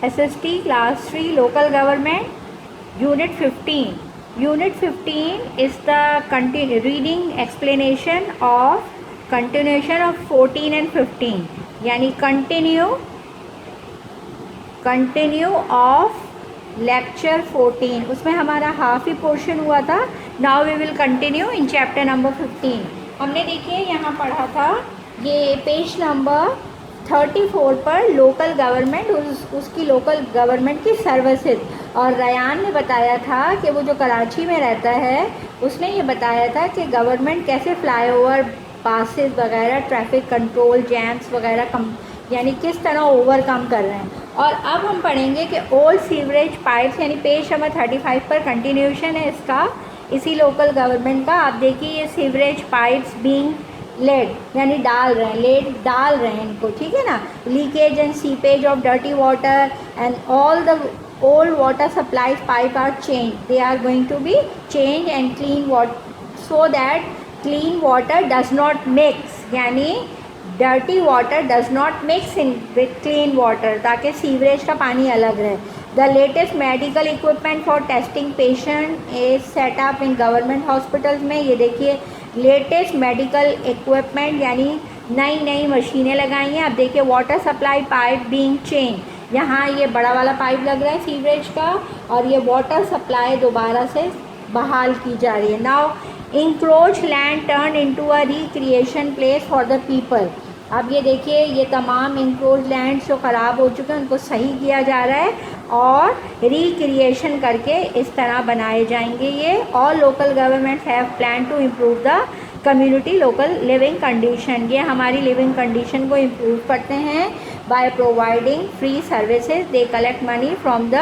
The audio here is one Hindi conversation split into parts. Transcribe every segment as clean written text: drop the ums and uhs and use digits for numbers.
SST Class 3 Local Government, Unit 15. Unit 15 is the reading explanation of continuation of 14 and 15, यानी continue of lecture 14. उसमें हमारा हाफ ही पोर्शन हुआ था. Now we will continue in chapter number 15. हमने देखिए यहाँ पढ़ा था ये पेज नंबर 34 पर लोकल गवर्नमेंट, उसकी लोकल गवर्नमेंट की सर्विसेज. और रयान ने बताया था कि वो जो कराची में रहता है उसने ये बताया था कि गवर्नमेंट कैसे फ्लाईओवर, पासेस वगैरह, ट्रैफिक कंट्रोल, जैम्स वगैरह यानी किस तरह ओवरकम कर रहे हैं. और अब हम पढ़ेंगे कि ओल्ड सीवरेज पाइप्स, यानी पेज नंबर 35 पर कंटिन्यूशन है इसका, इसी लोकल गवर्नमेंट का. आप देखिए ये सीवरेज पाइप्स बीइंग लेड, यानी डाल रहे हैं इनको, ठीक है ना. Leakage and seepage of dirty water and all the old water supplies pipe are changed. They are going to be changed and clean water, so that clean water does not mix, यानी dirty water does not mix in with clean water, ताकि सीवरेज का पानी अलग रहे. The latest medical equipment for testing patient is set up in government hospitals में. ये देखिए लेटेस्ट मेडिकल इक्विपमेंट यानी नई मशीनें लगाई हैं. अब देखिए water supply pipe being change, यहाँ ये बड़ा वाला पाइप लग रहा है सीवरेज का और ये वाटर सप्लाई दोबारा से बहाल की जा रही है. Now encroach land turn into a recreation place for the people. अब ये देखिए ये तमाम इंक्रोच लैंड्स जो ख़राब हो चुके हैं उनको सही किया जा रहा है और रिक्रिएशन करके इस तरह बनाए जाएंगे ये. All local government have plan to improve the community local living condition. ये हमारी लिविंग कंडीशन को इम्प्रूव करते हैं by providing free services. They collect money from the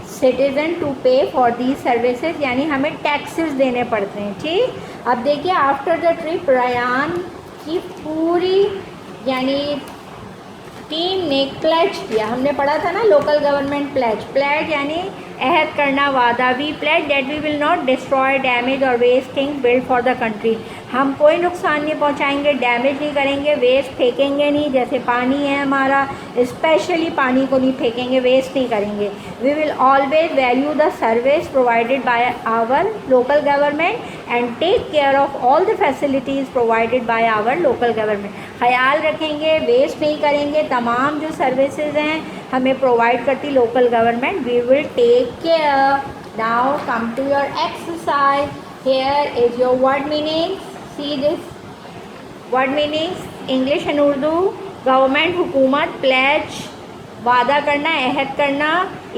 citizen to pay for these services, यानी हमें टैक्सेस देने पड़ते हैं, ठीक. अब देखिए आफ्टर द ट्रिप रयान की पूरी यानी टीम ने प्लेज किया. हमने पढ़ा था ना लोकल गवर्नमेंट प्लेज यानी अहद करना, वादा. We pledge that we will not destroy, damage or waste things build for the country. हम कोई नुकसान नहीं पहुंचाएंगे, डैमेज नहीं करेंगे, वेस्ट फेंकेंगे नहीं. जैसे पानी है हमारा, स्पेशली पानी को नहीं फेंकेंगे, वेस्ट नहीं करेंगे. We will always value the service provided by our local government and take care of all the facilities provided by our local government. ख्याल रखेंगे, वेस्ट नहीं करेंगे. तमाम जो सर्विसेज हैं हमें प्रोवाइड करती local government. We will take care. Now come to your exercise. Here is your word meanings. See this word meanings. English and Urdu. Government, हुकूमत, pledge, वादा करना, अहद करना,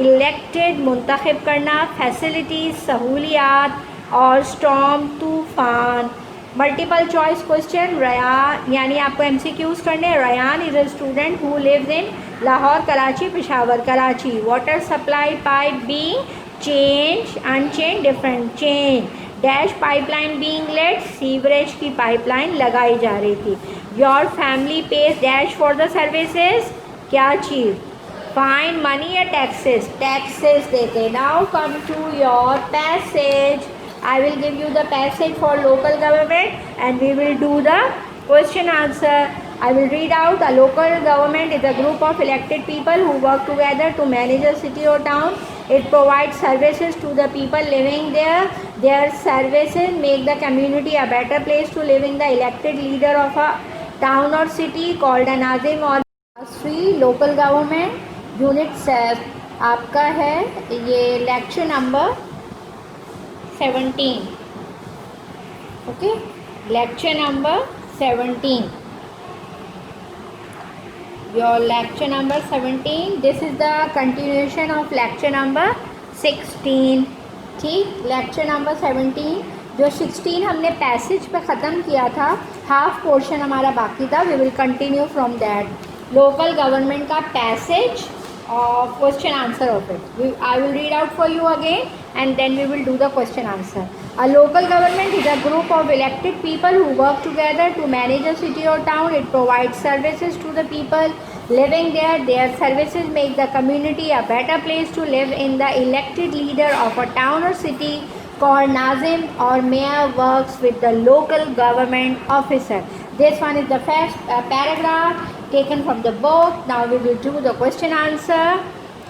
elected, मुंतखब करना, facilities, सहूलियात और storm, तूफ़ान. Multiple choice question. रयान यानी आपको MCQs करने. Ryan is a student who lives in Lahore, Karachi, Peshawar, Karachi. Water supply pipe being change, unchange, different, change. Dash pipeline being late, sewerage की पाइपलाइन लगाई जा रही थी. Your family page dash for the services, क्या चीज़. फाइन मनी या टैक्सेस देते. Now come to your passage. I will give you the passage for local government and we will do the question answer. I will read out. A local government is a group of elected people who work together to manage a city or town. It provides services to the people living there. Their services make the community a better place to live in. The elected leader of a town or city called a nazim or free local government. Unit 7 आपका है ये lecture number 17. Okay, lecture number 17. Your lecture number 17. This is the continuation of lecture number 16. ठीक, lecture number 17. जो 16 हमने पैसेज पे ख़त्म किया था, हाफ पोर्शन हमारा बाकी था. We will continue from that. Local government का पैसेज और question answer of it. I will read out for you again and then we will do the question answer. A local government is a group of elected people who work together to manage a city or town. It provides services to the people living there. Their services make the community a better place to live in. The elected leader of a town or city called Nazim or mayor works with the local government officer. This one is the first paragraph. taken from the book. Now we will do the question answer.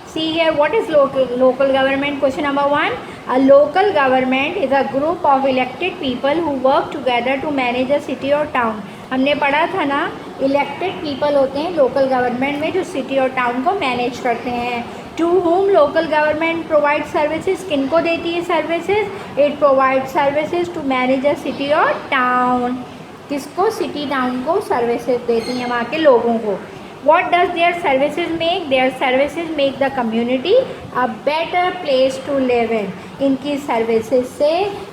See here, what is local government? Question number 1. A local government is a group of elected people who work together to manage a city or town. हमने पढ़ा था ना, इलेक्टेड पीपल होते हैं लोकल गवर्नमेंट में जो सिटी और टाउन को मैनेज करते हैं. To home local government provide services, किन को देती है services? It provide services to manage a city और टाउन. किसको? सिटी टाउन को सर्विसेज देती हैं, वहाँ के लोगों को. What does their services make? Their services make the community a better place to live in. इनकी सर्विसेज से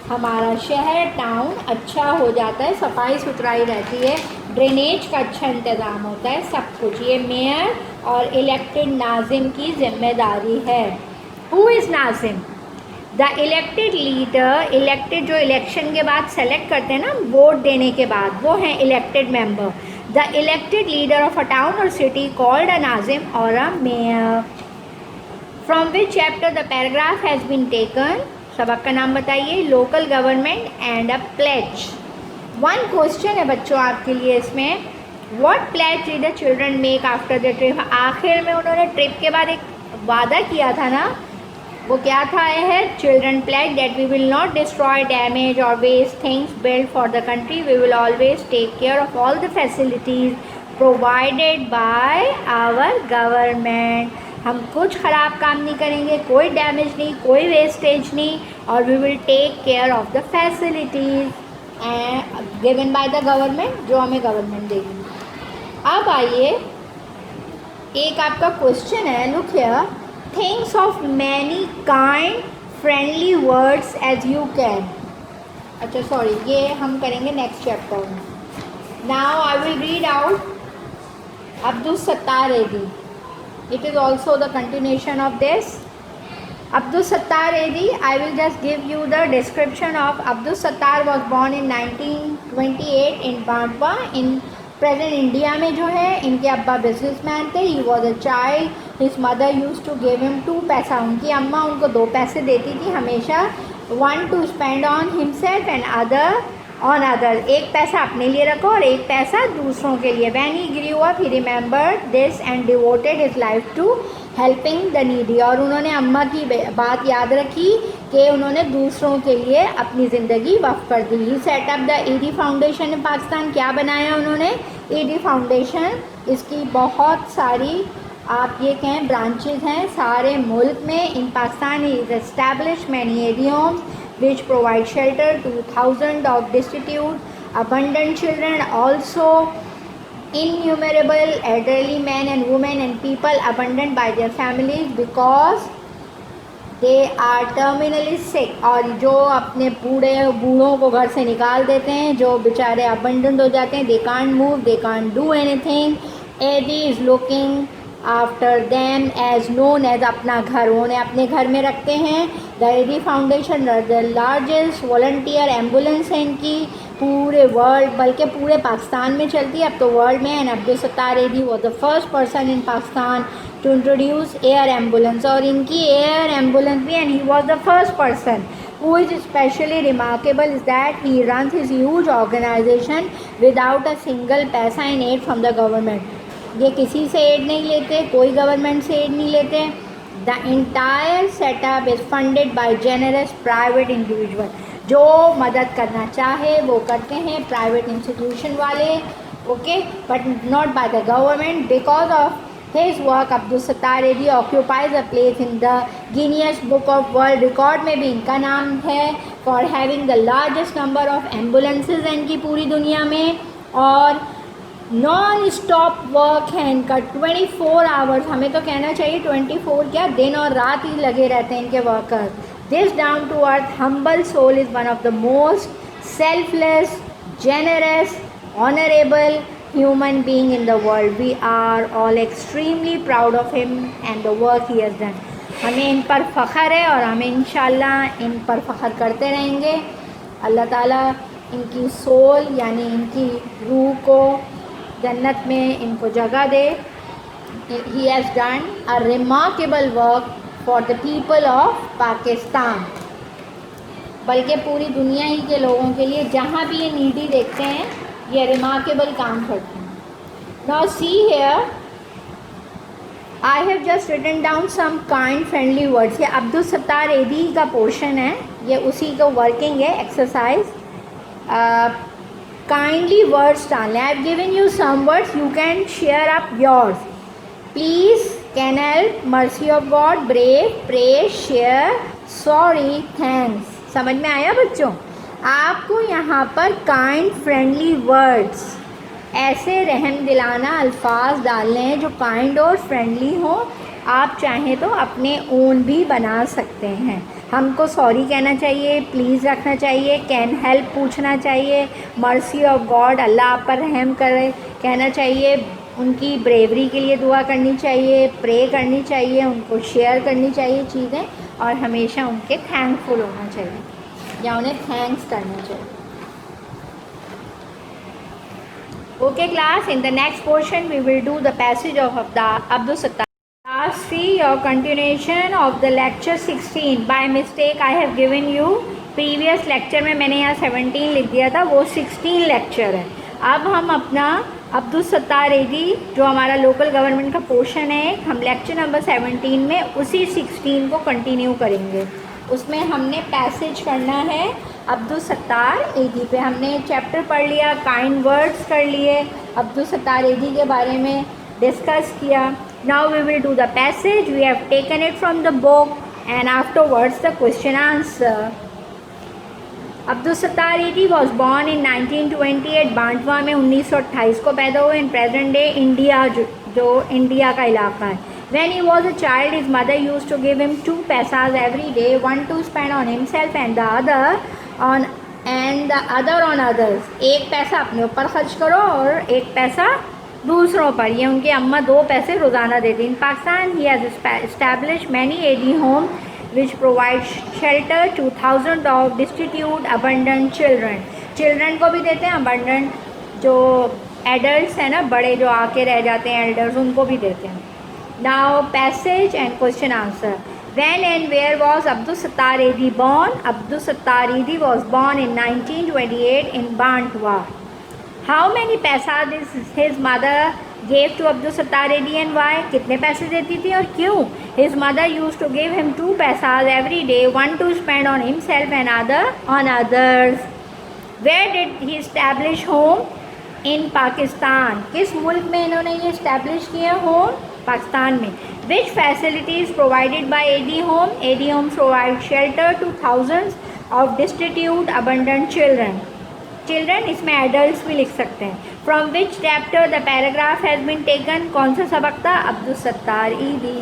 हमारा शहर टाउन अच्छा हो जाता है, सफाई सुथराई रहती है, ड्रेनेज का अच्छा इंतज़ाम होता है, सब कुछ. ये मेयर और इलेक्टेड नाजिम की जिम्मेदारी है. Who is Nazim? The elected leader. Elected जो इलेक्शन के बाद सेलेक्ट करते हैं ना, वोट देने के बाद, वो हैं elected member. The elected leader of a town or city called a Nazim or a mayor. From which chapter the paragraph has been taken? सबक का नाम बताइए. Local government and a pledge. One question है बच्चों आपके लिए इसमें. What pledge did the children make after the trip? आखिर में उन्होंने ट्रिप के बाद एक वादा किया था ना, वो क्या था है? Children pledge that we will not destroy, damage or waste things build for the country. We will always take care of all the facilities provided by our government. हम कुछ ख़राब काम नहीं करेंगे, कोई डैमेज नहीं, कोई वेस्टेज नहीं, और we will take care of the facilities given by the government, जो हमें गवर्नमेंट देगी. अब आइए, एक आपका क्वेश्चन है. Look here. Things of many kind, friendly words as you can. अच्छा सॉरी, ये हम करेंगे नेक्स्ट चैप्टर में. Now I will read out Abdus Sattar Edi. It is also the continuation of this. Abdus Sattar Edi, I will just give you the description of Abdus Sattar. Was born in 1928 in Bandwa in present India में जो है. इनके अब्बा बिजनेसमैन थे. He was a child. His mother use to give him 2 पैसा. उनकी अम्मा उनको 2 पैसे देती थी हमेशा. 1 to spend on himself and other on other. 1 पैसा अपने लिए रखो और 1 पैसा दूसरों के लिए. When he grew up he remembered this and devoted his life to helping the needy. और उन्होंने अम्मा की बात याद रखी कि उन्होंने दूसरों के लिए अपनी ज़िंदगी वक्फ कर दी. He set up the Edhi foundation in Pakistan. क्या बनाया उन्होंने? ईडी फाउंडेशन. इसकी बहुत सारी आप ये कहें ब्रांचेज हैं सारे मुल्क में. In Pakistan is establish many areas which provide shelter to 1000 of destitute abundant children, also innumerable elderly men and women and people abandoned by their families because they are terminally sick. और जो अपने बूढ़ों को घर से निकाल देते हैं, जो बेचारे abandoned हो जाते हैं, they can't move, they can't do anything. Edi is looking after them as known as अपना घर. उन्हें अपने घर में रखते हैं. The Edi Foundation the largest volunteer ambulance है इनकी पूरे वर्ल्ड, बल्कि पूरे पाकिस्तान में चलती है, अब तो वर्ल्ड में. And Abdul Sattar Edhi was the first person in Pakistan to introduce air ambulance. और इनकी एयर एम्बुलेंस भी, and he was the first person. Who is especially remarkable is that he runs his huge organization without a single पैसा in aid from the government. ये किसी से एड नहीं लेते, कोई गवर्नमेंट से एड नहीं लेते. The entire setup is funded by generous private individual. जो मदद करना चाहे वो करते हैं, प्राइवेट इंस्टीट्यूशन वाले, okay, but not by the government. Because of his work Abdul Sattar Edhi occupies a place in the Guinness book of world record में भी इनका नाम है for having the largest number of ambulances इनकी पूरी दुनिया में. और नॉन स्टॉप वर्क है इनका 24 आवर्स. हमें तो कहना चाहिए 24 क्या, दिन और रात ही लगे रहते हैं इनके workers. This down to earth humble soul is one of the most selfless, generous, honorable human being in the world. We are all extremely proud of him and the work he has done. हमें इन पर फ़ख्र है और हमें इंशाल्लाह इन पर फ़ख्र करते रहेंगे. अल्लाह ताला इनकी सोल यानी इनकी रूह को जन्नत में इनको जगह दे. He has done a remarkable work for the people of Pakistan, बल्कि पूरी दुनिया ही के लोगों के लिए. जहाँ भी ये नीडी देखते हैं ये रिमार्केबल काम करते हैं. Now see here, I have just written down some kind friendly words. ये अब्दुल सत्तार एदी का पोर्शन है, ये उसी का वर्किंग है एक्सरसाइज. काइंडली वर्ड्स डालने. I have given you some words, you can share up yours. Please, can help, mercy of God, brave, pray, share, sorry, thanks. समझ में आया बच्चों? आपको यहाँ पर काइंड फ्रेंडली वर्ड्स, ऐसे रहम दिलाना अल्फाज डालने हैं जो काइंड और फ्रेंडली हों. आप चाहें तो अपने ओन भी बना सकते हैं. हमको सॉरी कहना चाहिए, प्लीज़ रखना चाहिए, कैन हेल्प पूछना चाहिए, मर्सी ऑफ गॉड, अल्लाह आप पर रहम करे कहना चाहिए, उनकी ब्रेवरी के लिए दुआ करनी चाहिए, प्रे करनी चाहिए, उनको शेयर करनी चाहिए चीज़ें, और हमेशा उनके थैंकफुल होना चाहिए या उन्हें थैंक्स करना चाहिए. Okay class, in the next portion we will do the passage of Abdul Sattar. Class 3, your continuation of the lecture 16. By mistake I have given you previous lecture में मैंने यहाँ 17 लिख दिया था, वो 16 लेक्चर है. अब हम अपना अब्दुल सत्तार एदी जो हमारा लोकल गवर्नमेंट का पोर्शन है, हम लेक्चर नंबर 17 में उसी 16 को कंटिन्यू करेंगे. उसमें हमने पैसेज करना है अब्दुल सत्तार एदी पे. हमने चैप्टर पढ़ लिया, काइंड वर्ड्स कर लिए, अब्दुल सत्तार एदी के बारे में डिस्कस किया. Now we will do the passage. We have taken it from the book and afterwards the question answer. Abdul Sattar Edhi was born in 1928. Bantva में 1928 को पैदा हुए. इन प्रेजेंट डे इंडिया, जो इंडिया का इलाका है. When he was a child, his mother used to give him 2 paisas every day, one to spend on himself and the other on others. एक पैसा अपने ऊपर खर्च करो और एक पैसा दूसरों पर. ये उनकी अम्मा 2 पैसे रोज़ाना देती. इन Pakistan he has established many AD homes which provide shelter to thousands of destitute, abandoned children. Children को भी देते हैं, abandoned जो adults हैं ना, बड़े जो आके रह जाते हैं elders, उनको भी देते हैं. Now passage and question answer. When and where was Abdul Sattar Edi born? Abdul Sattar Edi was born in 1928 in Bantwa. How many paisas his mother gave to Abdul Sattar Edi and why? कितने पैसे देती थी और क्यों? His mother used to give him 2 paisas every day, one to spend on himself and other on others. Where did he establish home? In Pakistan. किस मुल्क में इन्होंने ये establish किया home? पाकिस्तान में. Which facilities provided by AD home? AD homes provide shelter to thousands of destitute, abandoned children. Children इसमें adults भी लिख सकते हैं. From which chapter the paragraph has been taken? कौन सा सबक था? अब्दुल सत्तार ईदी.